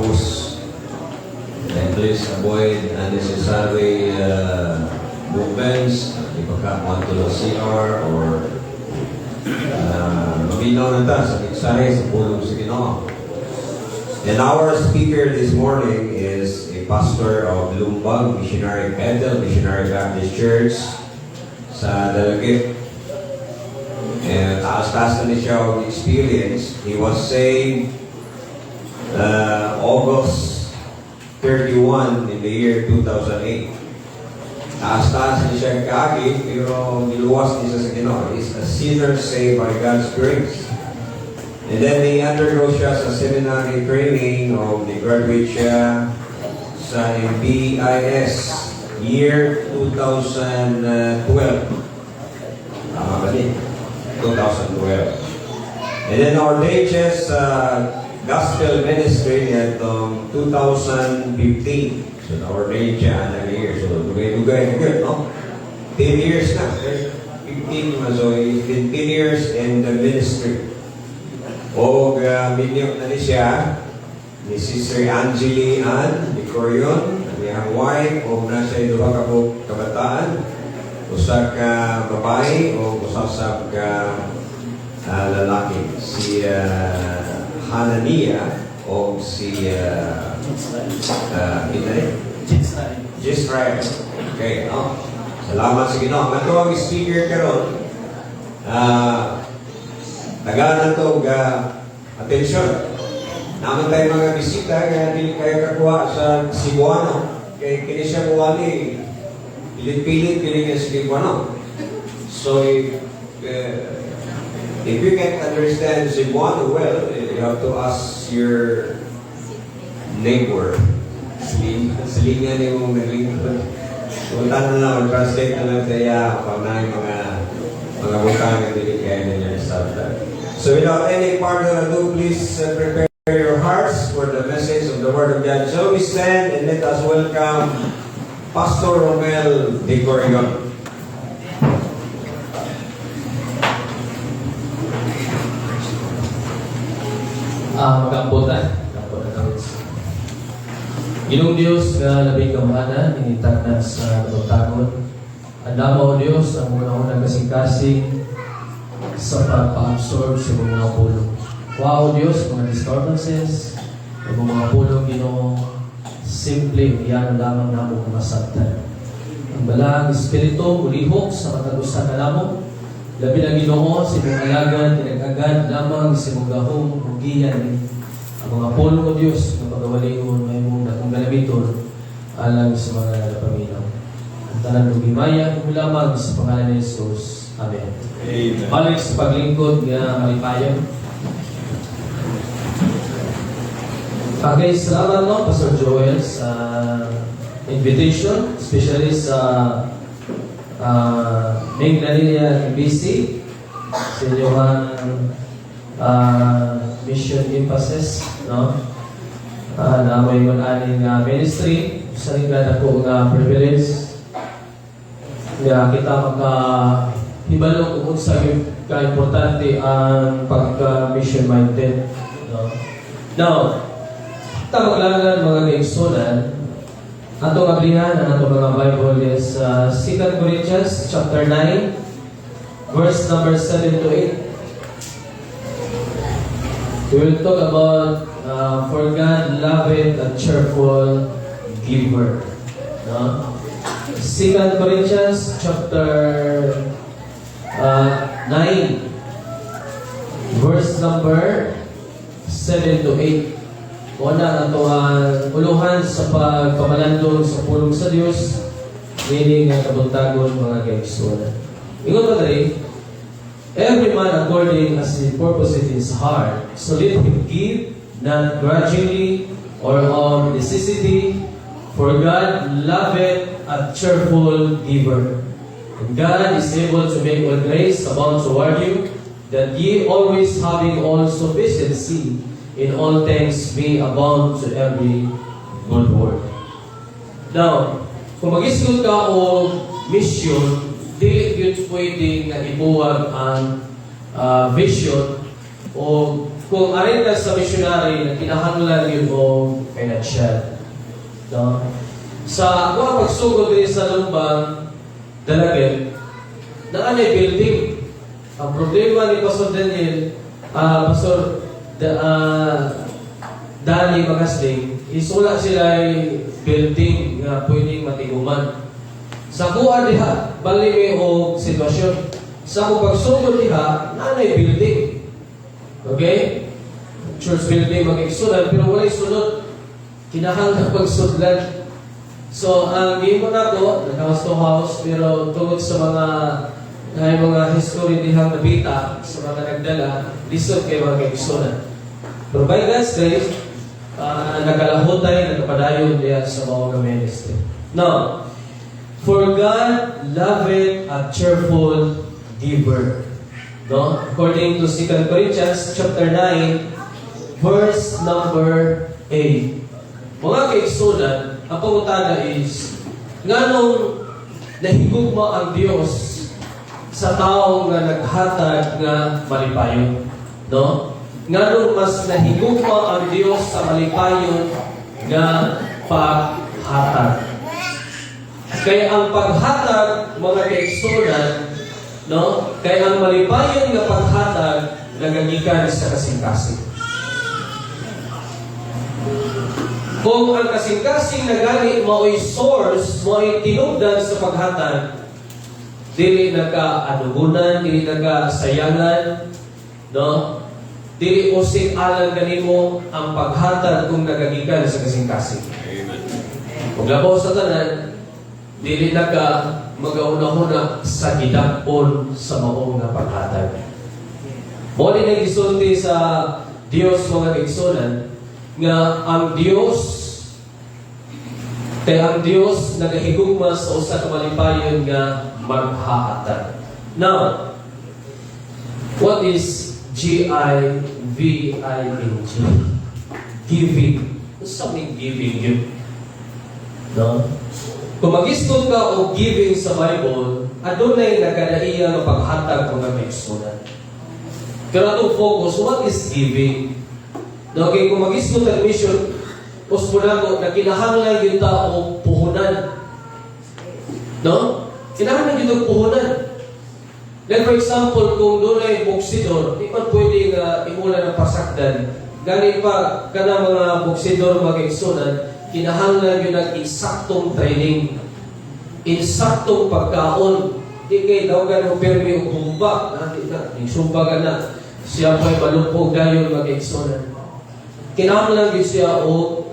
focus and please avoid unnecessary movements. Di ba ka want to the CR or mabinaw na ta sa mensahe sa pulong sa Ginoo. And our speaker this morning is a pastor of Lumbang Missionary Bethel Missionary Baptist Church sa Dalagit. And taas-taas na siya of experience. He was saved August 31 in the year 2008. Taas-taas na siya kaagid, pero niluwas niya sa Ginoo. He's a sinner saved by God's grace. And then he undergo siya sa seminary training o graduate siya sa MBIS year 2012. Tama ba din? 2012. And then ordained siya sa gospel ministry at 2015. So, na-ordained siya another year. So, dugay-dugay na good, no? 10 years na. 15 na. So, he's been 10 years in the ministry. O, minyok na ni siya, ni Sister Angeli Ann Nicorion, niyang wife, o na siya yung ka po kabataan, usa ka babae, o usasab ka lalaki. Si Hanania, o si Gisrael. Okay, no? Salamat sa Ginoo. Ito ang speaker karon. Naganan to atensyon. Naman tayo mga bisita kaya hindi kayo kakuha sa Cebuano. Kaya kini siya kuwali. Pilit-pilit kini niya sa Cebuano. So if you can't understand Cebuano well, you have to ask your neighbor. Silingan niyo mong naglingkod. Punta na lang, translate na lang kaya pag na yung mga butang na kaya na niya sa So without any further ado, please prepare your hearts for the message of the Word of God. So we stand and let us welcome Pastor Romel de Corrigan. Magamputan. Ginong Diyos nga labing kamana, initak na sa tagon. Anda mo, Diyos, ang una-unang kasing-kasing sa pagpa-absorb sa mga pulong. Wow, Diyos, mga disturbances, mga pulong Ginoo, simple, iyan lamang namo masabtan. Ang balang Espiritu, mulihok sa matagusan na namo, labi na Ginoo, sa mga alagan, tinag-agad lamang sa mga gahong, hugiyan, ang mga pulong o Diyos, na pagawalingon, may mong nakong galamiton, alang sa mga napaminaw. Ang tanan ng bimaya, lamang sa pangalan ni Jesus. Amen. Amen. Balik sa paglingkod nga malipayan. Okay, salamat no, Pastor Joel, sa invitation, especially sa Main Galilea MBC, sa inyong mission emphasis, no? Na may aning ministry, sa rin na po nga privilege nga kita hibalo kung sa ka-importante ang pagka-mission minded. No? Now, tawag-langan mga kaigsunan, atong ablihan ang atong mga Bible is 2 Corinthians chapter 9, verse number 7 to 8. We will talk about for God loveth a cheerful giver. No? 2 Corinthians chapter 9, verse number 7 to 8. Una na ito ang uluhan sa pagpamalandong sa pulong sa Diyos, meaning ang kabuntagon mga kaigsunan. Ingon pa rin, every man according as he purpose in his heart, so let him give, not grudgingly or of necessity, for God loveth a cheerful giver. And God is able to make all grace abound toward you, that ye always having all sufficiency in all things be abound to every good work. Now, kung mag-iskud ka o mission, dili yun pwedeng na ibuwag ang vision o kung arin ka sa missionary na kinahanglan yun o financial. No? Sa mga pagsugod din sa lumbang Dalagan, na anay building. Ang problema ni Pastor Daniel, Pastor Dani Magasling, is wala sila building nga pwedeng matiguman. Sa kuha diha, bali may o sitwasyon. Sa kung pagsugod diha, nanay building. Okay? Church building mag-iksunan, pero wala sunod. Kinahanglan pagsudlan. So, ang game mo na ko, nag-house to house, pero tungkol sa mga history dihang nabita, sa mga nagdala, lisod kay mga iksunan. Pero by God's grace, nagalahutay, nagpadayon diya sa mga ministry. Now, for God loveth a cheerful giver. No? According to 2 Corinthians chapter 9, verse number 8. Mga kaigsunan, ang pangutana is, nganong nahigugma ang Diyos sa taong nga naghatag nga malipayon? No? Nganong mas nahigugma ang Diyos sa malipayon nga paghatag? Kaya ang paghatag, mga kaigsunan, no? Kaya ang malipayon nga paghatag nagagikan sa kasing-kasing. Kung ang kasing-kasing na gani mao'y source, mao'y tinugdan sa paghatag, dili nagka-anugunan, dili nagka-sayangan, no? Dili usik alang ganimo ang paghatag kung nagagikan sa kasing-kasing. Kung labaw sa tanan, dili magauna-una sa gidapon sa maong nga paghatag. Mo din nagisulti sa Dios mga kaigsunan nga ang Dios nagahigugma sa usa ka malipayon nga maghahatag. Now, what is G-I-V-I-N-G? Giving. What's something giving you? No? Kung mag-istud ka o giving sa Bible, adunay nagkadaiya ng paghatag mga kaigsunan. Pero atong focus, what is giving? No, okay, kung mag-istud ang mission, uspunago, na kinahanglan yung tao puhunan. No? Kinahanglan yung puhunan. Like for example, kung doon ay buksidor, di man pwedeng imulan ng pasakdan. Galing pa ka na mga buksidor mag-iksunan, kinahanglan yun ng insaktong training. Insaktong pagkaon. Di kayo daw gano'ng permi o bumba. Yung sumba ka na. Siya po'y malumpog dayon mag-iksunan. Kinahanglan yun siya o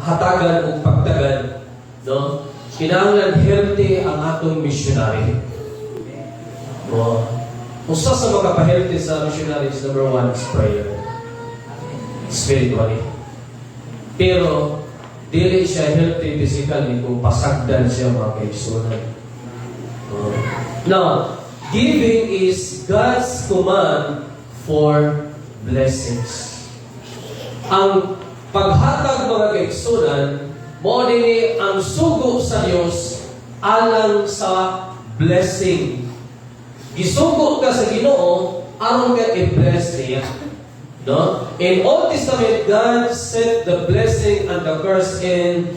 hatagan o pagtagan. No? Kinahanglan healthy ang atong missionary. Usa sa mga pa-healthy sa missionaries, number 1 is prayer. Spiritually. Pero, dili siya healthy physically kung pasagdan siya mga kaigsunan. Now, giving is God's command for blessings. Ang paghatag mga kaigsunan, mo din ang sugo sa Dios alang sa blessing. Gisugo ka sa Ginoo aron ka i-bless niya. No? In Old Testament, God set the blessing and the curse in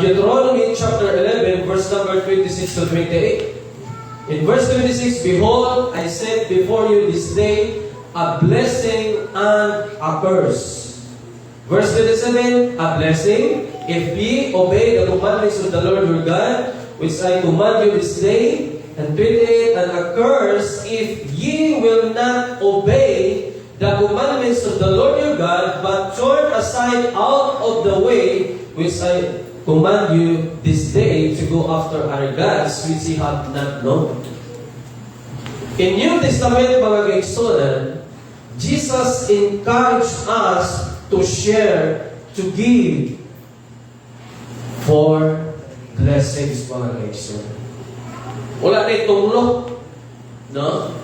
Deuteronomy chapter 11, verse number 26 to 28. In verse 26, behold, I set before you this day a blessing and a curse. Verse 27, a blessing, if ye obey the commandments of the Lord your God, which I command you this day. And 28, and a curse, if ye will not obey the commandments of the Lord your God, but turn aside out of the way which I command you this day to go after other gods which ye have not known. In New Testament, mga kaigsunan, Jesus encouraged us to share, to give for blessings, mga kaigsunan. Wala na itunglo. No?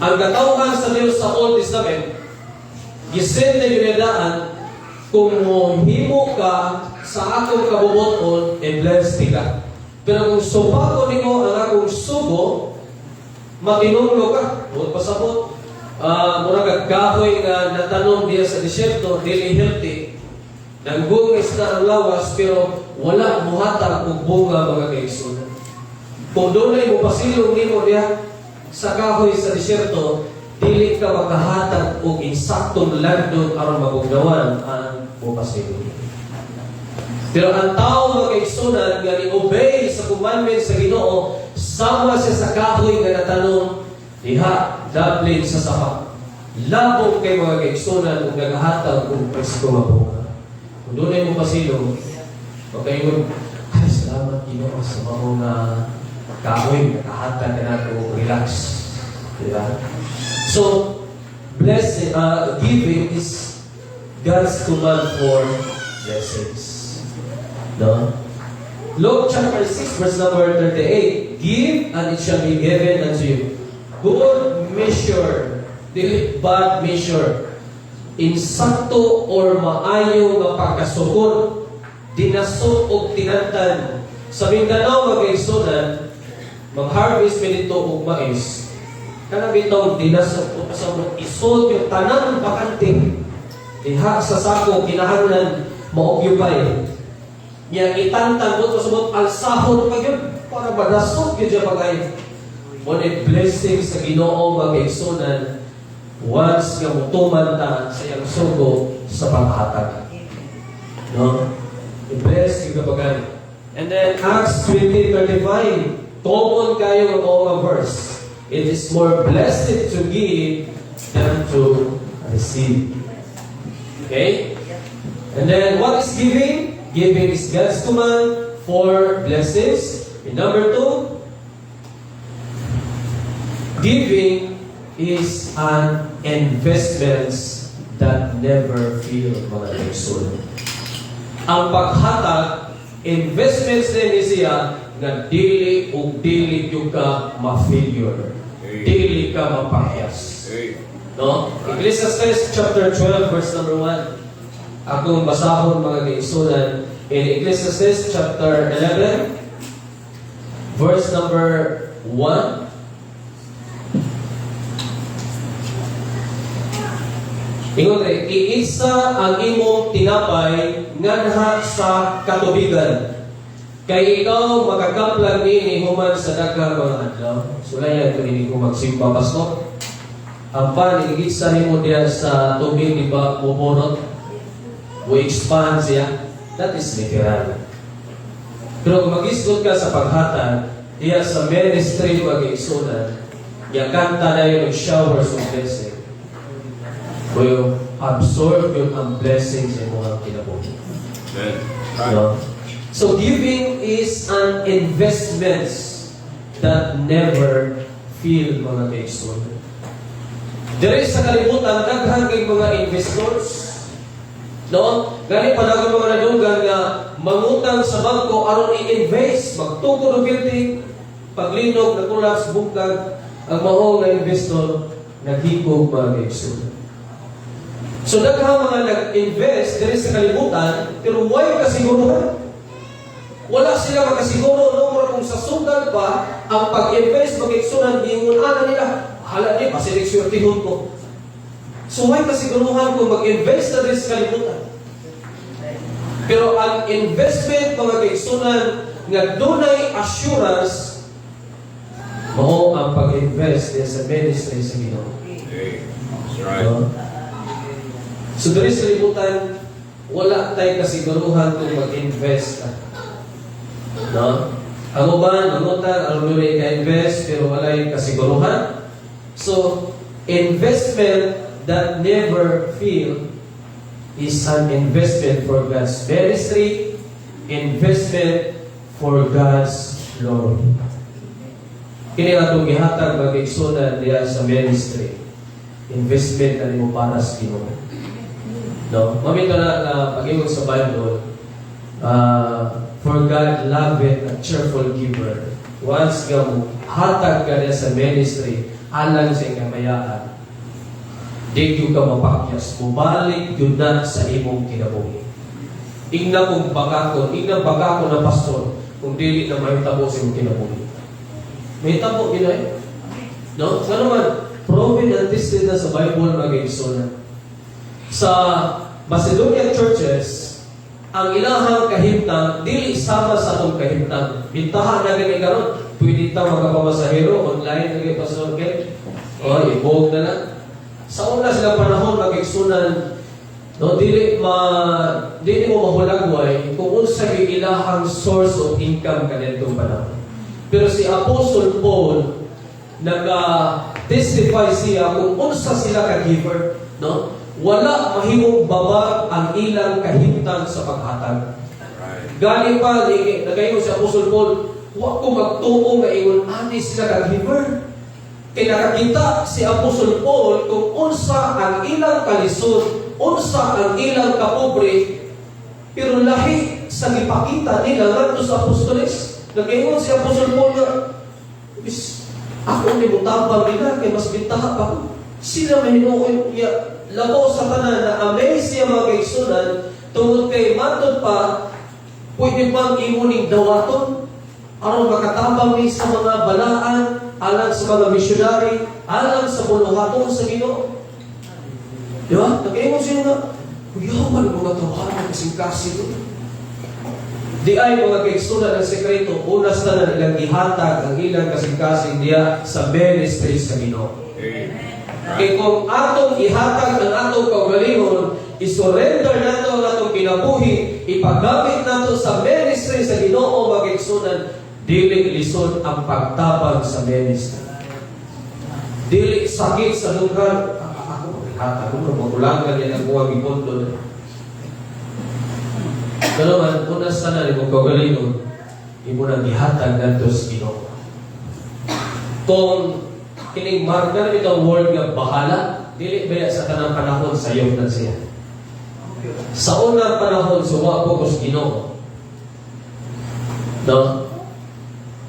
Ang katawhan sa Diyos sa Old Testament, gisend na yunidaan, kung himo ka sa akong kabubuton, i-bless ka. Pero kung subago nimo ang akong sugo, matinunglo ka. Huwag pasabot. mura kahoy nga natanom diya sa disyerto, dili healthy. Nanggungis na ang lawas, pero wala muhatag og bunga mga kaigsunan. Kung doon ay mupasilong nimo diya sa kahoy sa disyerto, dili ka makahatag og insaktong landon aron mabugnawan ang mupasilong. Pero ang tao mga kaigsunan nga ni-obey sa commandment sa Ginoo, sama siya sa kahoy nga natanom diha daplin sa sapa. Labong kay mga kaigsunan kung naghahatag kung presko mabunga. Kung doon ay mo pasilong, pagkaingon, ay salamat Ginoo sa mga kahoy, nakahatag na natin relax. Diba? So, blessing, giving is God's command for blessings. No? Luke chapter 6 verse number 38, give and it shall be given unto you. Good measure, dili bad measure, insakto or maayo nga pagkasukod, dinasok o tinantan. Sa Mindanao mag-igsunan, mag-harvest minito og mais. Kanang bitong dinasok o kasabot isod yung tanang bakante. Diha sa sako kinahanglan ma-occupy. Yang itantan mo kasabot alsahon pa yun para madasok yun siya pagay. One blessing sa Ginoo mag-igsunan once nga mutuman ta sa iyang sugo sa paghatag. No? I-bless yung kapagay. And then Acts 20:35, common kayo ang mga verse. It is more blessed to give than to receive. Okay? And then what is giving? Giving is God's command for blessings. And number 2, giving is an investment that never fail mga kaigsunan. Ang paghatag, investments din siya nga dili o dili yung ka ma-failure. Dili ka mapakyas. No? Ecclesiastes chapter 12 verse number 1. Akong basahon mga kaigsunan in Ecclesiastes chapter 11 verse number 1. Ingon rin, iisa ang imong tinapay nganha sa katubigan. Kay ikaw makakaplag ni human sa daghang mga adlaw. Sulayan ko hindi ko magsimba pastor. Ang panigisa nimo diya sa tubig di ba mubunot? We expand siya. That is literal. Pero kung mag-isgot ka sa paghatag, diya sa ministry mag-iisunan, yakanta na yung showers of blessing. Kung absorb yung ang blessings sa mga kinabuhi. No? So giving is an investment that never fail mga kaigsunan. Dere sa kalibutan, daghang kay mga investors. No? Gani panagon mga nadugan nga mangutang sa bangko aron i-invest, magtukod og building, paglinog, nag-collapse, bukag, ang mao nga investor naghigog mga kaigsunan. So daghang mga nag-invest diri sa kalibutan, pero why kasiguruhan? Wala sila makasiguro no kung sa sugal pa ang pag-invest mag-igsunan giingon ana nila, hala ni paseleksyortihon ko. So why kasiguruhan kung mag-invest na diri sa kalibutan? Pero ang investment mga kaigsunan nga dunay assurance mao ang pag-invest sa ministry sa Ginoo. That's right. So diri sa libutan, wala tayong kasiguruhan kung mag-invest ka. No? Ang uban, mangutan, ang luli ka-invest, pero wala yung kasiguruhan. So, investment that never fail is an investment for God's ministry, investment for God's glory. Kini nga itong gihatag mag-igsunan diya sa ministry. Investment na mo para sa Ginoo. No? Mamito na pag-iwan sa Bible, for God loveth a cheerful giver. Once ka mo hatag ka niya sa ministry, alang sa kamayaan, di ka mapakyas, mubalik yun na sa imong kinabuhi. Ingna kong bagako na pastor, kung dili na may tabo sa imong kinabuhi. May tabo, ginay? No? Nga naman, pro proven and tested na sa Bible mga kaigsunan. Sa Macedonian churches, ang ilahang kahimtang dili sama sa atong kahimtang. Bintahan na gani karon, pwede ta magpapamasahero online lagi Pastor Ken. O ibog na lang. Sa una sila panahon mga kaigsunan, no, dili mo mahulagway kung unsa yung ilahang source of income kanitong panahon. Pero si Apostle Paul nag-testify siya kung unsa sila ka-giver, no? Wala mahimong babag ang ilang kahimtang sa paghatag. Right. Galing pa nagayon si Apostle Paul, wa ko magtuo nga ingon ani sila ka-giver. Kaya nakakita si Apostle Paul kung unsa ang ilang kalisod, unsa ang ilang kapobre, pero lahi sa gipakita nila ngadto sa apostoles. Nagayon si Apostle Paul nga, ako ni mutambang nila kay mas bintaha pa ko. Sila may hinuoy niya. Labo sa tanan na amaze siya mga kaigsunan tungod kay matod pa pwede pang imuning dawaton aron makatabang ni sa mga balaan alang sa mga missionary, alang sa buluhaton sa Ginoo. Di ba? Nag-iingon siya nga, yaman ang mga tawahan kasing kasi ito. Di ay mga kaigsunan ng sekreto, unas na na ilang ihatag ang ilang kasing-kasing diya sa ministry sa Ginoo. Kaya kung atong ihatag ang atong kaugalingon, isurrender nato ang atong kinabuhi, ipagamit nato sa ministry sa Ginoo mga kaigsunan, dili lisod ang pagtabang sa ministry. Dili sakit sa lugar. Ako magulangan yan ang buwag ipondo. Pero man, unas na na kung kaugalingon, imo nang ihatag nato sa Ginoo. Kung kining marka na itong word nga bahala, dili ba sa tanang panahon sayop na siya. Sa unang panahon, suwa po ko sa Ginoo. No?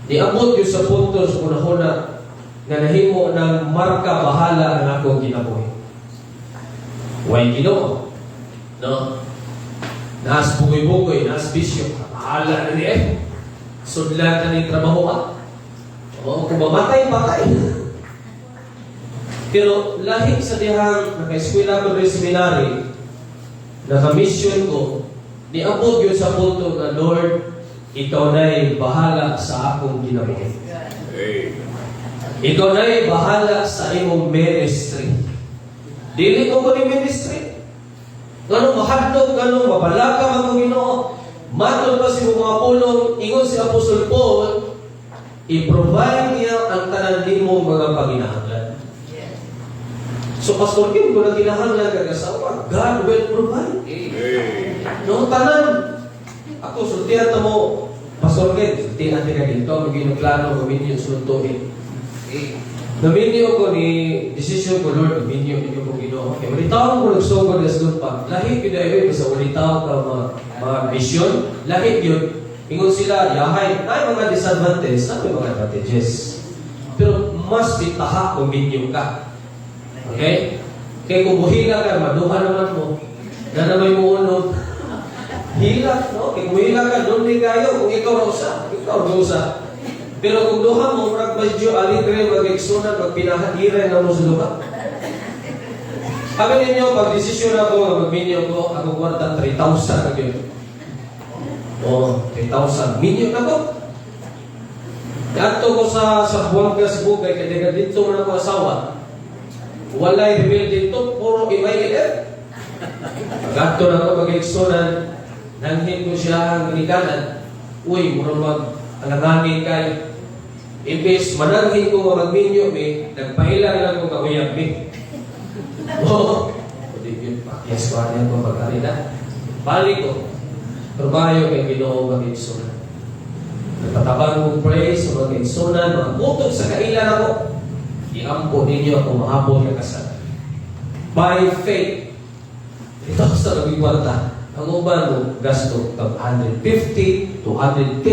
Niabot yung sa punto sa una-una na nahimo ng marka bahala ang akong kinabuhi. Way Ginoo. No? Naas bugoy-bugoy, naas bisyo. Bahala na niya. Sudlan na ni trabaho ka. O kung mamatay. Pero lahi sa dihang naka-eskwela ko rin seminary, naka-mission ko, niabot yun sa punto na, Lord, ikaw na'y bahala sa akong kinabuhi. Ikaw na'y bahala sa imong ministry. Dili ko ni ministry. Ganong mahadlog, ganong mabalaka mga Ginoo. Matod pa si mga pulong, ingon si Apostle Paul, i-provide niya ang tanan mo mga paginahanglan. So, Pastor Kim, kung nagkinahanglan ka kasawa, God will provide. No, tanan. Ako, sultihan na mo, Pastor Kim, sultihan natin ka dito, maging plano, gamin yung sultuhin. Naminyo ko ni decision ko, Lord, naminyo ninyo ko Ginoo. Kaya walitaw ko nagsugod na sa pa. Lahit yun ay basta walitaw ka mga mission. Lahit yun. Ingon sila, yahay, ay mga disadvantage, na may mga advantages. Pero mas bitaha kung minyo ka. Okay? Kaya kung buhila ka, maduha naman mo. Na naman mo unod. Hila, no? Kaya kung buhila ka, doon din kayo. Kung ikaw rausa, ikaw rausa. Pero kung duha mo, marag medyo aligre, mag-eksunan, magpinahadiran na mo sa luha. Kami ninyo, pag-desisyon ako, mag-minyo ko, ako kwarta 3,000 na yun. O, 3,000. Minyo na ko. Ato ko sa Buanga, Cebu, kaya kaya dito mo na ko asawa. Walay reveal dito, puro imay-ilit. Pag-ato na ko mag-eksunan, nanghin ko siya ang ginikanan. Uy, mura mag-alangangin kayo. Imbes, mananghin ko mag-minyo, nagpahilang lang ko mag-uyag, Oo. Hindi yun, pakyas ko niya ko mag-arina. Balik ko. Trabaho kay Ginoo mag-eksunan. Nagtatabang mong praise o mag-eksunan, mga butog sa kailan ako. Iampo ninyo ako mahabol na kasal. By faith. Ito sa naging kwarta. Ang uban mo, gasto tag 150 to 100K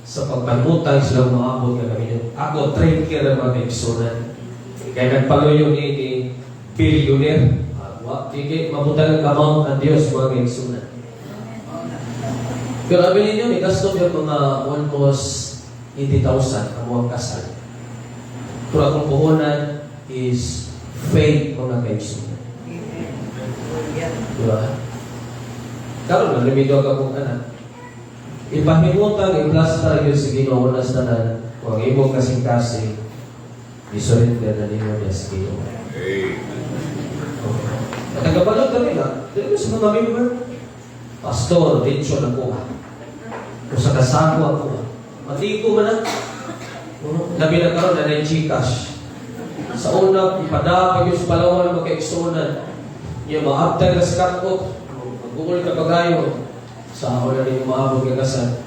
sa pagpanutang silang maabot na kami yun. Ako, trade care ng mga eksunan. Kaya nagpaluyo ni billionaire. Hindi, mabutang ang kamang ang Diyos mga eksunan. Pero sabi ninyo, may gasto yung mga almost 80,000 ang mga kasal. Pero akong puhunan, is faith, mga kaigsunan. Diba? Karon na limido ka kung anak. Ipahimutan, i-plaster yun sa Ginoo na sa tanan. Huwag imong kasing-kasing, isurrender na ninyo niya sa Ginoo. At nagkabalog kami na, dito sa mga member, pastor, dito na ko. O sa kasako ako. Mati ko man na. Labi na karoon na yung Gcash. Sa una, ipadapag yung sa Palawan, magkaiksunan. Yung maabtay na sa cut-off, mag-google ka pagayo. Sa ako na rin yung maabog kagasan.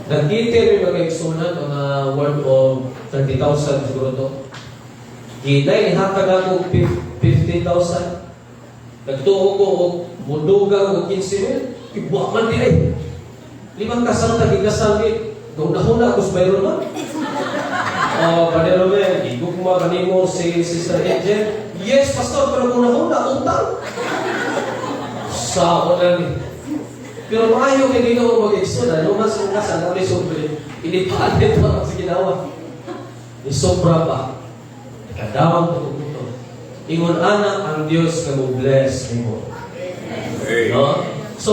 Nag-detail yung magkaiksunan, mga worth of 30,000 siguro to. Ginay, ihatag ako 50,000. Nagtuho ko, mundugang o 15,000. Ibuha man din eh. 5 kasal na gigasamit. Huna-huna ako sa bayro na. Padero men, igugma kanimo si Sister Angel. Yes, pastor, pero huna-huna, utang. Sa ako lang. Pero maayo kay dito mag-exoda. Lumas ang kasal, ako ni sobre. Inipalit pa sa ginawa. Ni sobra pa. Kadawang tututo. Ingon anak ang Diyos na mo bless mo. No? So,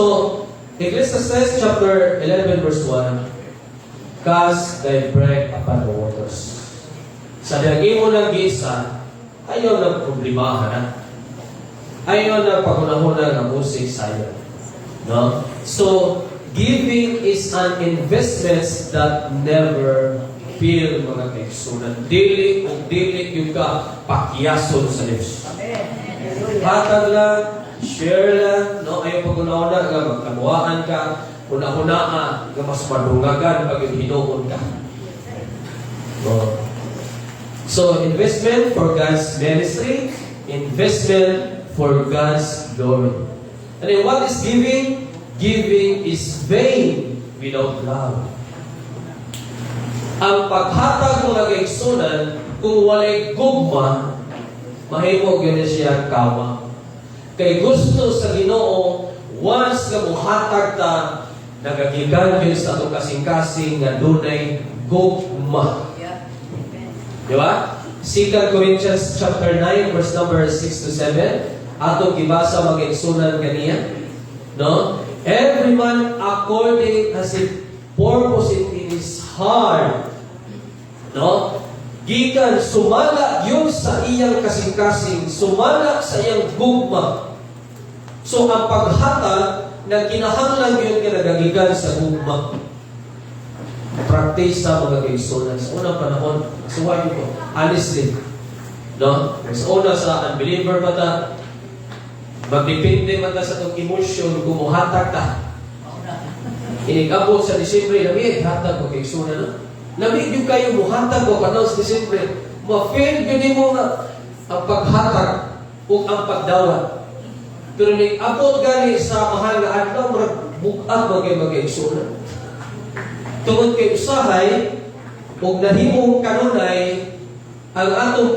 Ecclesiastes chapter 11 verse 1, cast thy bread upon the waters. Sa daging mo ng gisa, ayaw na problemahan na. Ayaw na pagunahuna ng musik sa'yo. No? So, giving is an investment that never fail, mga kaigsunan. Dili o dili yung ka pakyason sa Diyos. Hatag lang, share lang, no? Ayaw pagunahuna nga magkamuhaan ka, una-una nga mas madungagan pag hinuon ka. No? So, investment for God's ministry, investment for God's glory. And then what is giving? Giving is vain without love. Ang paghatag mga kaigsunan, kung walay gugma, mahimo gani siya kawa. Kay gusto sa Ginoo, once nga muhatag ta, nagagigan yun sa atong kasing-kasing nga dunay gugma. Di ba? 2 Corinthians chapter 9, verse number 6 to 7. Atong gibasa mag-igsunan kaniya. No? Every man according as his purpose in his heart. No? Gikan, sumala yun sa iyang kasing-kasing. Sumala sa iyang gugma. So, ang paghatag na kinahanglan yun kinagagigan sa gugma. Practice sa mga kaigsunan. Sa unang panahon, suwayo ko, honestly. No? Sa una sa unbeliever ba ta, magdepende man ta sa itong emosyon kung muhatag ta. Inigabot sa Disyembre, lamig, hatag mo kaigsunan na. Lamig yung kayo muhatag mo kanang sa Disyembre. Ma-feel yun mo nga ang paghatag o ang pagdawat. Pero nag-abot gani sa mahal na adlaw, bukat mo kayo mag-kaigsunan. Tungod kay usahay, kung nahimong kanunay, ang atong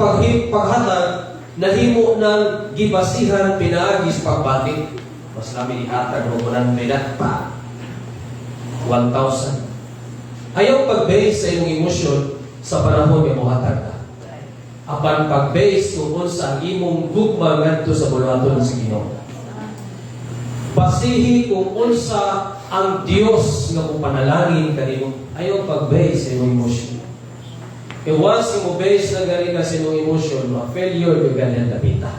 paghatag, nahimo ng gibasihan pinaagis pagbati. Mas namin ihatag mo ko ng minat pa. 1,000. Ayaw pag-base sa iyong emosyon sa panahon ng muhatag ka. Apan pag-base kung sa imong gugma ngadto sa bulaton sa Ginoo. Pasihi kung unsa ang Dios nga panalangin kanimo. Ayaw pag-base sa iyong emosyon. Kaya once mo base na gani ka sa iyong emosyon, ma-failure yung ganyan napita.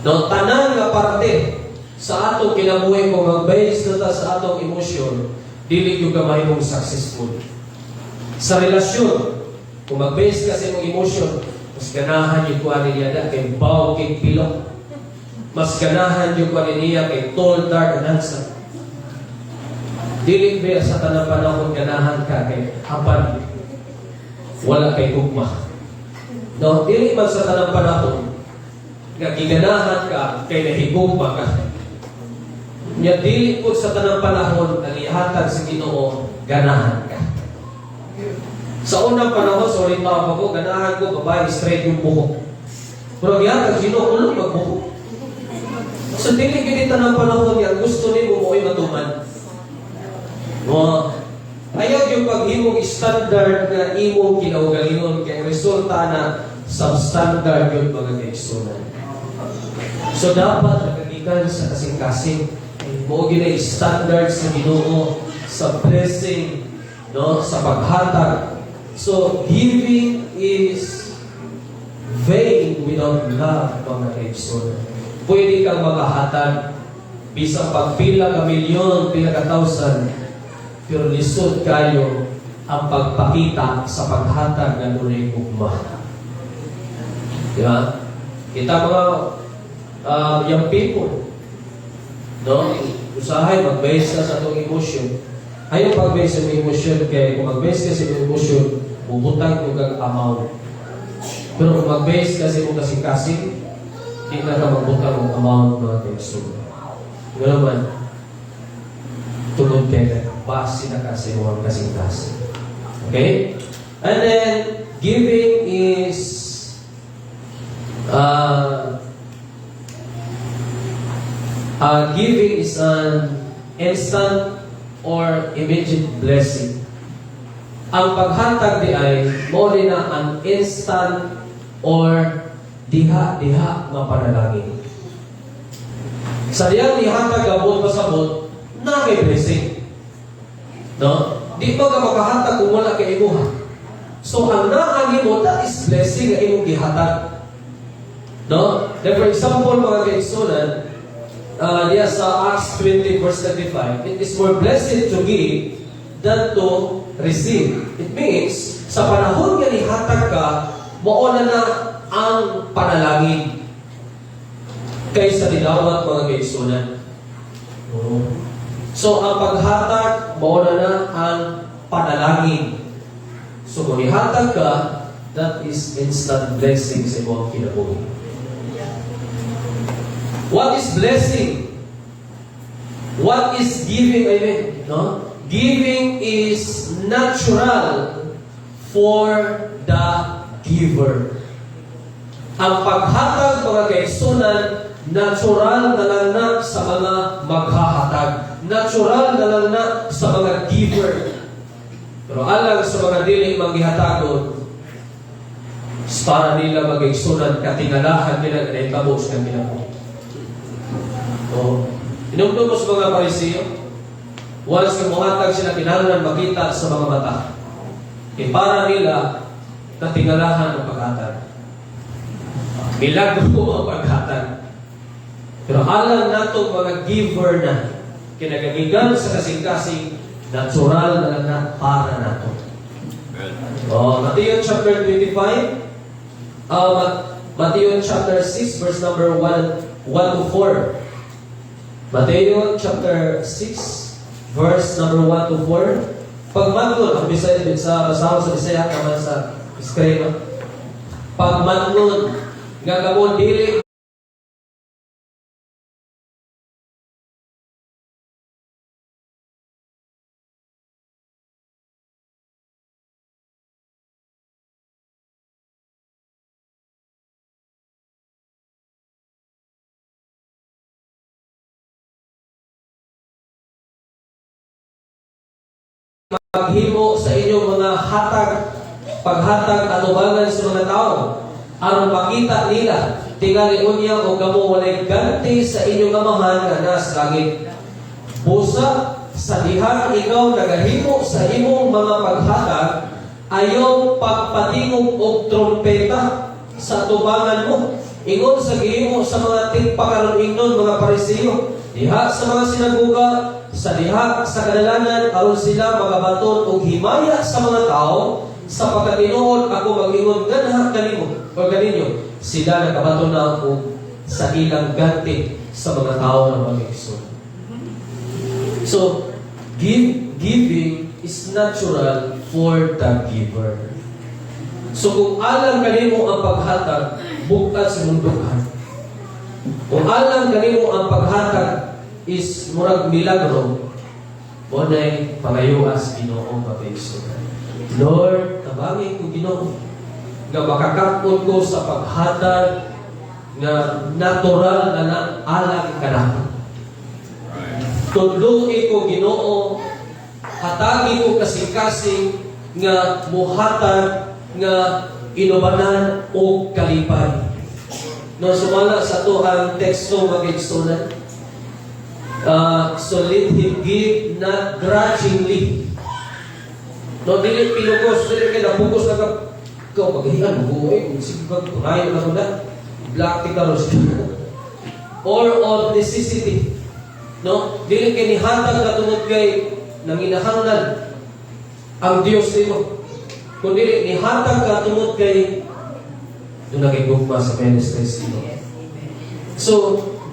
No, tanan nga parate sa atong kinabuhi kung mag-base na ta sa atong emosyon, dili yung gamay mong successful. Sa relasyon, kung mag-base ka sa iyong emosyon, mas ganahan yung kuha niya kay baw, kay pilok. Mas ganahan yung kuha niya kay tall, dark, and handsome. Dili ba sa tanang panahon ganahan ka kay hapan, wala kay gugma. No, dili man sa tanang panahon nga giganahan ka kay nahigugma ka. Nya dili po sa tanang panahon ang ihatag sa Ginoo ganahan ka. Sa unang panahon, sorry pa ako, ganahan ko babae straight yung buhok. Pero ihatag Ginoo ulo magbuhok. So dili gid tanang panahon nga gusto nimo mo ay matuman. No, ayaw yung paghimong standard na imong kinaugalingon kay resulta na substandard yun mga kaigsunan. So dapat nagkagikan sa kasing-kasing. Mo ginay standard sa Ginoo sa blessing, no, sa paghatag. So giving is vain without love mga kaigsunan. Pwede kang makahatag bisang pagpila ka milyon, pila ka thousand, pero lisod kayo ang pagpakita sa paghatag ng unay ugma. Di ba? Kita mga young people, no? Usahay, mag-base ka sa itong emosyon. Ayaw pag-base sa emosyon, kaya kung mag-base ka sa emosyon, bubutang yung kang amount. Pero kung mag-base ka sa imong kasing-kasing, hindi na ka magbutang ng amount mga kaigsunan. Nga naman, tulog kayo, base na ka sa imong kasing-kasing. Okay? And then, giving is giving is an instant or immediate blessing. Ang paghatag di ay mo rin na an instant or diha-diha nga panalangin. Sa diyang ihatag abot pasabot, na may blessing. No? Di pa ka makahatag kung wala kay imuha. So, ang naagi mo, that is blessing na imong gihatag. No? Then, for example, mga kaigsunan, diya sa Acts 20 verse 35, it is more blessed to give than to receive. It means, sa panahon nga ihatag ka, mauna na ang panalangin kaysa dinawat mga kaigsunan. So, ang paghatag, mauna na ang panalangin. So, kung ihatag ka, that is instant blessing sa iyong kinabuhi. What is blessing? What is giving? I mean, no? Giving is natural for the giver. Ang paghatag, mga kaigsunan, natural na lang na sa mga maghahatag. Natural na lang na sa mga giver. Pero alang sa mga dili manghihatagon, para nila mag-igsunan, katingalahan nila na itabos ng ginagawa. So, inumdum mo sa mga Parisiyo, once na muhatag sila, kinahanglan makita sa mga mata. Para nila, katingalahan ng paghatag. Milagro ang paghatag. Pero alam nato mga giver na, kinagagigan sa kasing-kasing, natural na lang na para nato. Matthew chapter 25, Matthew chapter 6, verse number 1 to 4. Matthew chapter 6, verse number 1 to 4. Pagmangon, ang Bisaya, sa basahan sa Bisaya, naman sa screen. Pagmangon, nga gamon dili maghimo sa inyong mga hatag, paghatag atubangan sa mga tao, aron makita nila, tingali unya o gamo walay ganti sa inyong amahan nga nasa langit. Busa sa dihang ikaw nagahimo sa imong mga paghatag, ayaw pagpatingog og trompeta sa atubangan mo. Ingon sa gihimo sa mga tigpakaron ingnon mga Parisiyo, diha sa mga sinaguga, sa diha sa kadalanan, aron sila magabaton og himaya sa mga tao, sa pagkatinuod ako mag-ingon ganha kanimo o kaninyo, sila nagabaton na og sa ilang ganti sa mga tao na mag-igsoon. So, giving is natural for the giver. So, kung alam kanimo ang paghatag, bukas sa munduhan. Kung alam kanimo ang paghatag is murag milagro, bonay pangayuas Ginoo mapigsunan. Lord, tabangin ko Ginoo nga makakapon ko sa paghatag nga natural na alang kanako. Tudluin ko Ginoo, hatagi ko kasing-kasing nga muhatag nga inubanan o kalipay. No, sumala sa to ang teksto mag-igsunan. So let him give not grudgingly. No, dili pinugos, dili kay napugos na ikaw magahian mo sige kag tunayo na kuda black tikaros or of necessity. No, dili kay nihatag na tungod kay nanginahanglan ang Dios nimo, kundi nihatag ka tungod kay doon nagigugma sa ministries nimo. So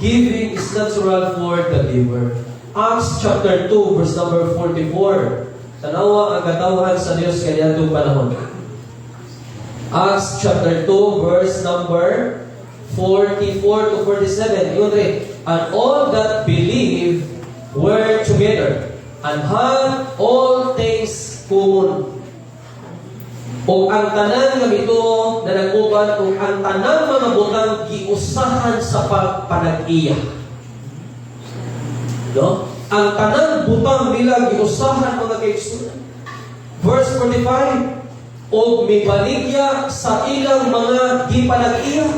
giving is natural for the giver. Acts chapter 2 verse number 44. Tanawa ang katawhan sa Dios kaniadtong panahon. Acts chapter 2 verse number 44 to 47. Yun rin. And all that believe were together and had all things common. O ang tanan nga ito na nag-uban o ang tanan mga butang giusahan sa panag-iya. No? Ang tanan butang nila giusahan mga kaigsunan. Verse 45, o mibaligya sa ilang mga gipanag-iya,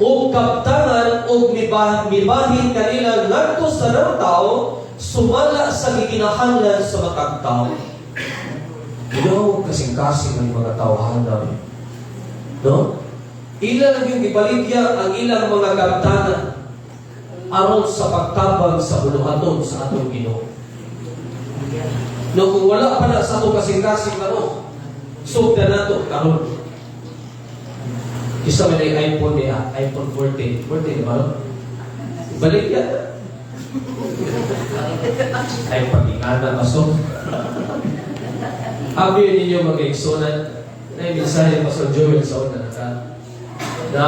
o kaptangan o mibahin kanila ngadto sa tao, sumala sa gikinahanglan sa matag tao. Ilaw kasing-kasing ang mga tawahan namin. No? Ilang yung ibaligya ang ilang mga kaptangan aron sa pagtabang sa buluhaton sa atong Ginoo. No, kung wala pa na sa atong kasing-kasing karon, sugda nato karon. Isa man ay iPhone niya, iPhone 14. 14 di ba? No? Balik yan. Ay, pag-ingana ka so. Abi ninyo mag-eksonan na yung mensahe ni Pastor Joel sa una na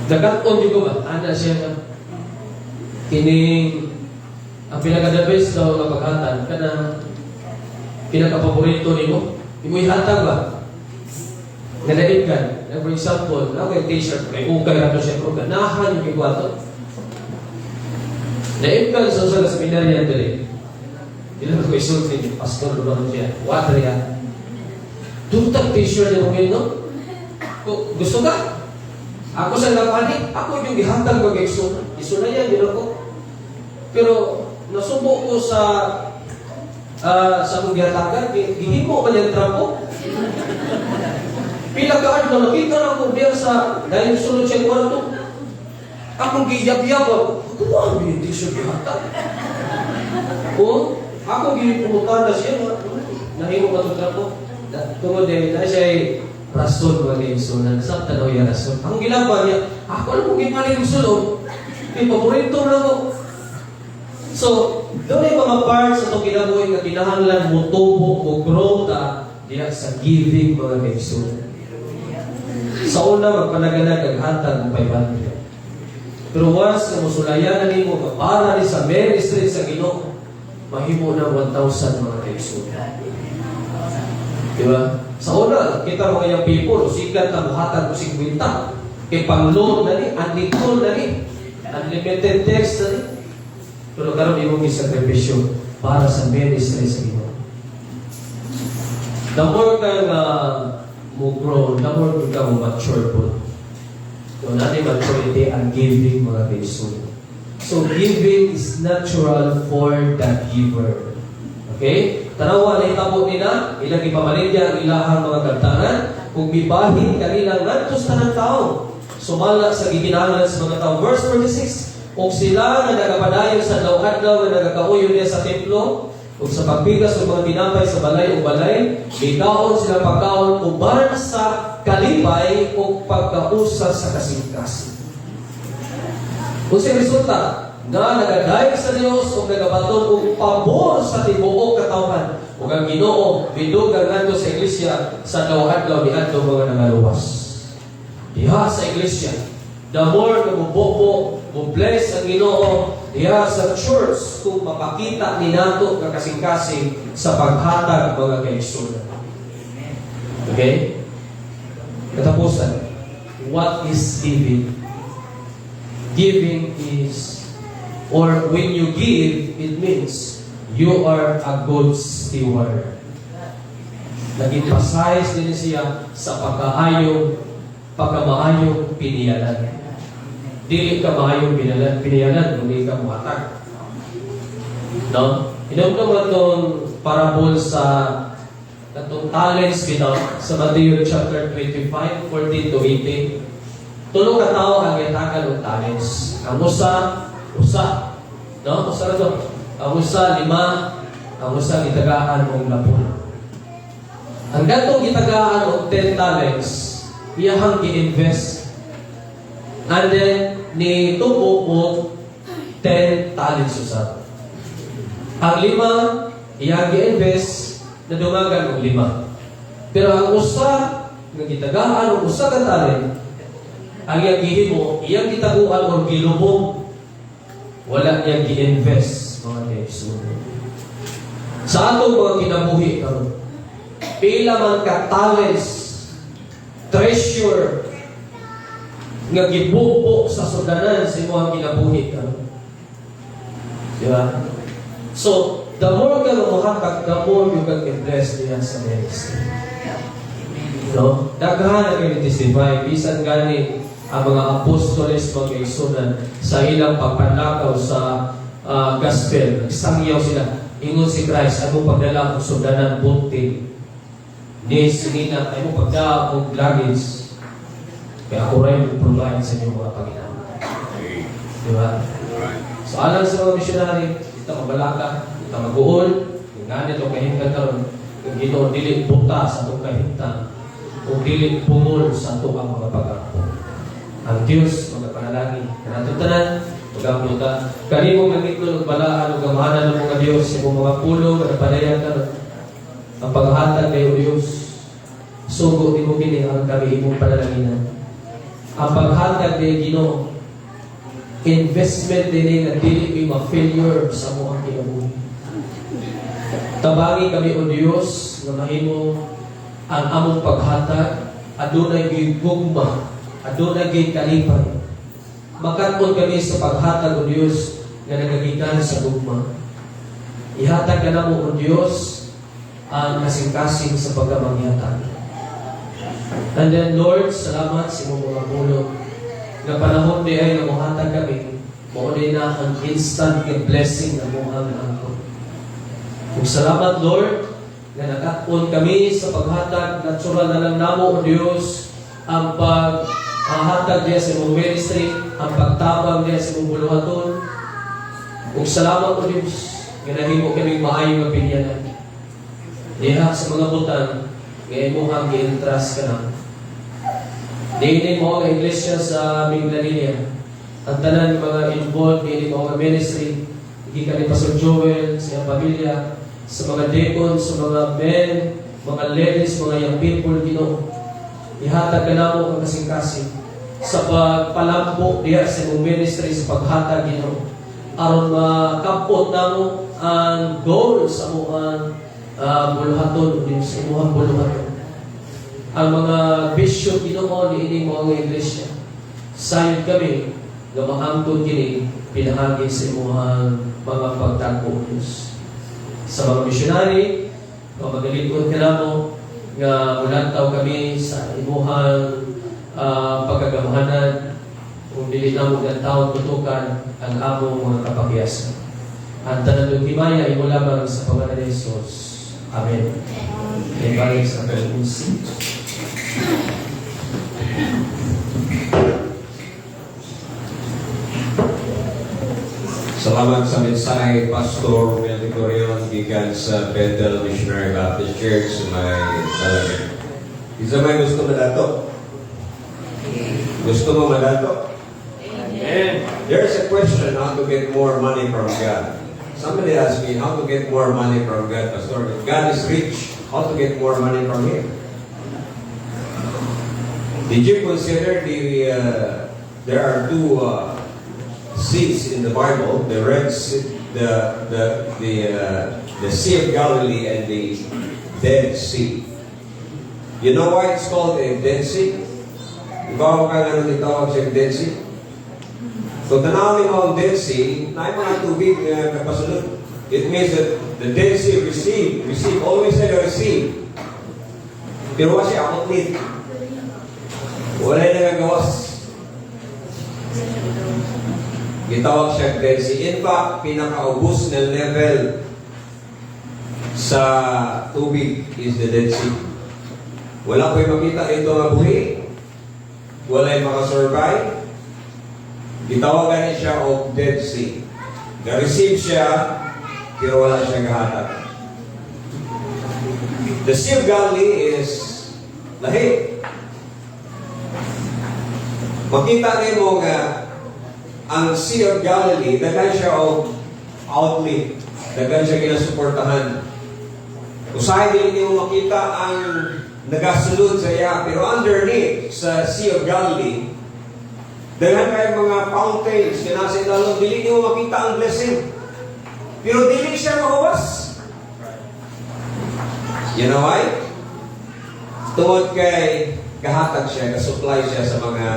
nagkakon yung ba? Ana siya na kining ang pinaka-the-best daw nga paghatan ka na pinaka-paborito ni mo. Di mo ihatag ba? Nalaib ka. For example, ako yung t-shirt, may ukay na ito siya, pero ganahan yung ikwato. Naib ka sa usaga sa seminarya dali. Ilan ko isulti ni Pastor Lubang siya. Water yan. Tutag t-shirt ni mo ngayon, no? Gusto ka? Ako sa nakapanik, ako yung gihatag mag-exuna. Isuna yan, gano'n ko. Pero, nasubo ko sa akong gihatagan, gihimo ka niyang trapo. Pila ka na nakita na ako diya sa dahil sunod siya kwarto. Akong giyab-yab ako. Ano yung t-shirt gihatag? O, ako ginipunutan na siya. Nahimo ka itong trapo. Tungod din, na siya ay rason mag-exuna. Sa tanaw yung rason. Ang ginagawa niya, ako alam kong gimaling sulong. Yung paborito na ako. So, doon ay mga parts sa itong ginagawa na kinahanglan mo tubo o growta diya sa giving mga kaigsunan. Sa una, magpanaganag ang hatag ng 500. Pero once na musulayan na mo, mapara ni sa ministry sa Ginoo, mahimo na 1,000 mga kaigsunan. Diba? Sa una, kita mga yung people, sikat na muhatag ko 50. Kaya pang-loan na ni, unlimited na ni, unlimited text na ni. Pero karoon yung isakripisyo para sa ministry sa Ginoo. The more kang mo grow, the more ka mo mature po. So, natin maturity ang giving mga kaigsunan. So, giving is natural for the giver. Okay? Tanawa na itabo nila, ilang ipamaligya ang ilahang mga kantangan, kung mibahin kanilang ngantos na ng tao, sumala sa giginahanglan sa mga tao. Verse 46, kung sila na nagapadayon sa adlaw-adlaw na nagakauyo niya sa templo, kung sa pagbigas ng mga tinapay sa balay o balay, bigawon sila pagkaon uban sa kalipay o pagkausa sa kasing-kasing. Kung siya resulta, na nagadayag sa Diyos o nagabaton o pabor sa tibuok katawhan o ang Ginoo bidugang ngadto sa iglesia sa adlaw-adlaw niadto mga nangaluwas. Diha sa iglesia, the more na mubobo, mo-bless ang Ginoo diha sa church kung mapakita ni nato nga kasing-kasing sa paghatag mga kaigsunan. Okay? Katapusan, what is giving? Giving is, or when you give, it means you are a good steward. Naging pasayas din siya sa pagkamaayong piniyalan. Dili ka maayong piniyalan, hindi ka muhatag. No? Inumdum itong parable sa itong talents bitaw sa Matthew chapter 25, 14 to 18. Tulong ka tao ang yatagan ng talents. Ang usa. No? Usa na to. Ang usa, 5. Ang usa, gitagaan ng 10. Ang gatong gitagaan ng 10 talents, iyahang gi-invest. And then, ni tubo mo 10 talents usap. Ang 5, iyang gi-invest na dumagan ng 5. Pero ang usa, nga gitagaan ng usa ka talent, ang iyang gihimo, iyang gitaguan o gilubong, wala niyang gi-invest, mga kaibigan. Sa atong mga kinabuhi karon, pila man ka talents, treasure, nga gibubo sa sudanan sa imong kinabuhi karon. Di ba? So, the more ka lumahatag, the more you can invest diyan sa ministry. No? Daghan ang i-testify, bisan gani ang mga apostoles, mga kaigsunan, sa ilang pagpanlakaw sa gospel, nagsangyaw sila. Ingon si Christ, ako pagdala kong sudanan bunting. Ni sinina, ay mo pagdala kong luggage. Kaya ako rin provide sa inyong mga Panginoon. Di ba? So, alang sa mga missionary, kita mabalaka, kita mag-uol, yung ganit o kahintang karon, yung ginoon, dili buta sa itong kahintang, o dili pumul sa itong mga pag-apo. Ang Diyos, magpapanalangin, kanatutanan, pag-aputa. Kanimong nagitlo, balaan, gamahanan ng mga Diyos, sa mga pulo, kanapalayan ka, ang paghatag kayo, Diyos. Sugo, di mo kini, ang kami imong panalanginan. Ang paghatag kayo, Ginoo, investment din na dili ma-failure sa mga kinabuhi. Tabangi kami, O Diyos, na mahimo ang among paghatag, adunay gigugma, adunay gikalipay. Makaton kami sa paghatag, O Diyos, na nagagikan sa gugma. Ihatag ka na mo, O Diyos, ang kasing-kasing sa pagkamanghatag. And then, Lord, salamat sa imong mga pulo. Na panahon di ay namuhatag kami, maunay na ang instant blessing na muhang angkot. Kung salamat, Lord, na nakakon kami sa paghatag, natural na lang namo, O Diyos, ang paghatag diya sa imong ministry, ang pagtabang diya sa imong buluhaton. Kung salamat, O Diyos, na nahimo kaming maayong opinyanan. Diha sa mga butan, ngayon mo ang i-entrust ka na. Diinin mo ang iglesia sa Minglanilla. Ang tanan mga involved, diinin mo ang ministry. Hindi ka ni Pastor Joel, sa iyang pamilya, sa mga deacons, sa mga men, mga ladies, mga young people, Ginoo. Ihatag ka na mo ang kasing-kasing sa pagpalampo diya sa iyong ministry, sa paghatag, Ginoo. Aron makapot na mo ang goal sa mga buluhaton, sa imuhang buluhaton. Ang mga bishop, Ginoo, niining mo ang iglesia. Sayod kami, gamaangkod kini, pinahagi sa imuhang mga pagtagpo, Diyos. Sa mga missionary, magalikod ka na mo, nga mulantaw kami sa imuhang pagkagamahanan, kung dili na mo gantaon tutukan ang among mga kapakyasan. Ang tanang himaya, imo lamang sa pangalan ni Jesus. Amen. Ibalik sa Pilipinas. Salamat sa mensahe, Pastor Mel Corion, gikan sa Bethel Missionary Baptist Church, may talaga. Isa may gusto madato? Gusto mo madato? Amen. There's a question how to get more money from God. Somebody asked me how to get more money from God, Pastor. If God is rich, how to get more money from Him? Did you consider there are two seas in the Bible: the Red Sea, the Sea of Galilee, and the Dead Sea. You know why it's called a Dead Sea? Ikaw ka nga nang itawag siya Dead Sea? So tanawin mo ang Dead Sea, na yung mga tubig na kapasunod. It means that the Dead Sea receive, always say receive. Pero wala siya outlet. Wala yung nagagawas. Gitawag siya Dead Sea. In fact, pinakaubos na level sa tubig is the Dead Sea. Wala ko yung makita rito nga buhi. Wala yung makasurvive. Gitawagan niya siya of Dead Sea. Na-receive siya, pero wala siya kahatag. The Sea of Galilee is lahi. Makita niyo mo nga ang Sea of Galilee, daghan siya of outlet. Daghan siya ginasuportahan. Usahay din niyo makita ang nagasulod sa iya. Pero underneath sa Sea of Galilee, daghan kayong mga fountains, kinasa ilalong, dili niyo makita ang blessing. Pero dili siya mahuwas. You know why? Tungod kay kahatag siya, kasupply siya sa mga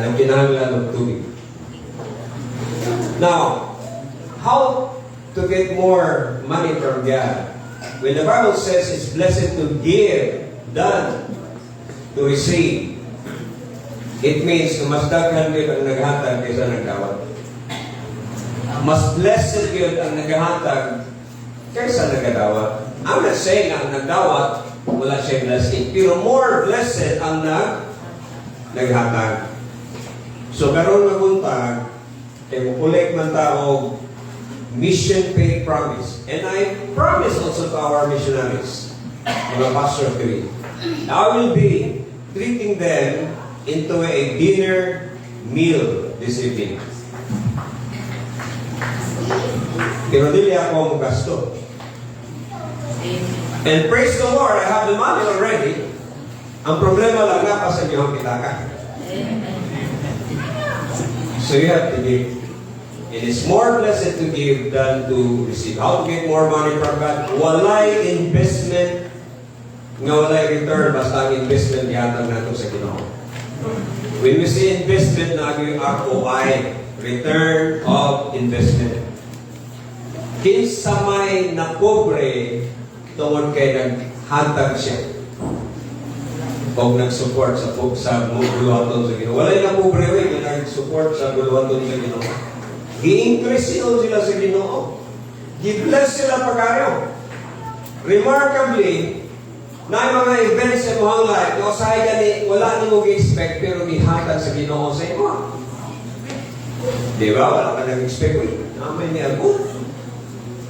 nagkinahanglan ng tubig. Now, how to get more money from God? When the Bible says it's blessed to give than to receive, it means na mas daghan yun ang naghatag kaysa nagdawat. Mas blessed yun ang naghatag kaysa nagadawat. I'm not saying na ang nagdawat wala siyang blessing, pero more blessed ang naghatag. So karon nga buntag, kay mukulik man tao mission pay promise. And I promise also to our missionaries, mga pastor 3, I will be treating them into a dinner meal this evening. Pero dili ako magasto. And praise the Lord, I have the money already. Ang problema lang nga pa sa inyo kitaka. So you have to give. It is more blessed to give than to receive. How to get more money from God? Walay investment nga walay return, basta ang investment yatang nato sa Ginoo. When we say investment, na yung ROI, return of investment. Kinsa may napobre tungod kay naghatag siya o nag-support sa guluhaton sa Ginoo. Walay napobre rin na nag-support sa guluhaton sa Ginoo. Gi-increase sila sa Ginoo. Gi-bless sila pagkayo. Remarkably, na yung mga events sa muhang life, yung usahay gani, wala ni mo gi-expect, pero gihatag sa Ginoo sa iyo. Di ba? Wala ka nag-expect. Namay ni Abu.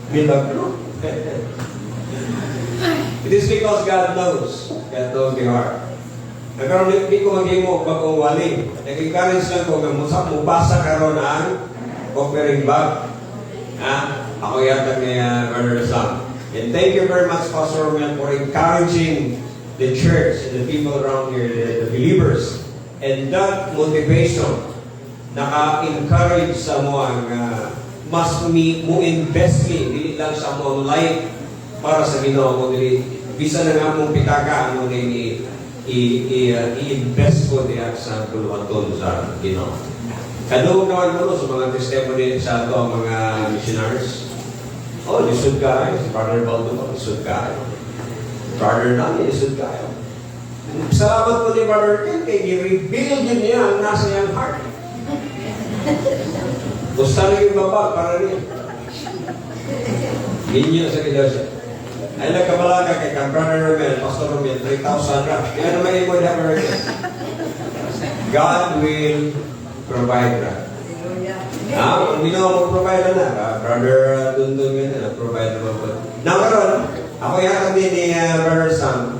Milagro. It is because God knows. God knows the heart. Nagkaroon, hindi ko mag-imo bagong wali. Nag-encourage lang ko, mubasa karoon ang offering bag. Ako yata ni Brother Sam. And thank you very much, Pastor Romel, for encouraging the church and the people around here, the believers. And that motivation, naka-encourage sa mo ang mas mo invest dili lang sa mo life para sa Ginoo mo dili bisa na nga mong pitaka mo ni i-invest ko diya sa guluhaton sa Ginoo. Kadung naman mo sa mga testimony sa ato ang mga missionaries. Oh, lisod kayo. Si Brother Baldo, lisod kayo. Brother Nani, lisod kayo. Salamat po ni Brother Ken, kaya i-reveal yun niya ang nasa niyang heart. Gusto rin yung baba para rin. Ganyan sa Kilosa. Ay nagkabalaga kay Brother Romel, Pastor Romel, 3,000 na. Kaya naman yung mga haber rin. God will provide na. Ang Ginoo mag-provide na. Brother Dundun yun na, provide naman po. Nakaroon, ako yakap din ni Brother Sam,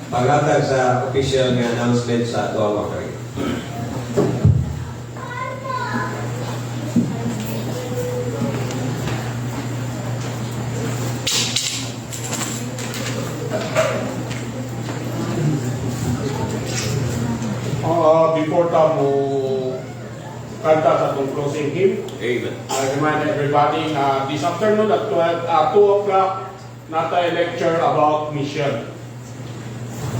paghatag sa official nga announcement sa Tuwa Wakari. Before tamo kanta sa itong closing hymn, Amen. I remind everybody na this afternoon at 2 o'clock natay lecture about mission.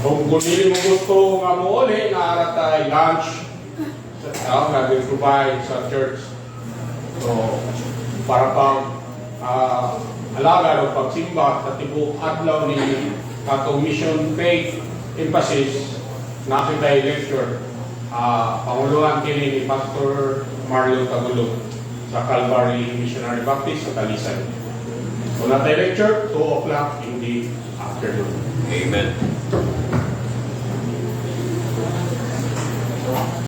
Kung hindi mo gusto nga mo uli, naara tayo lunch na provide sa church. So, para pang alaga o pagsimba sa tibok adlaw ni katong mission faith emphasis na kitay lecture. Panguluhan kini ni Pastor Marlo Tagulo sa Calvary Missionary Baptist sa Talisan. So natay lecture, 2 o'clock in the afternoon. Amen.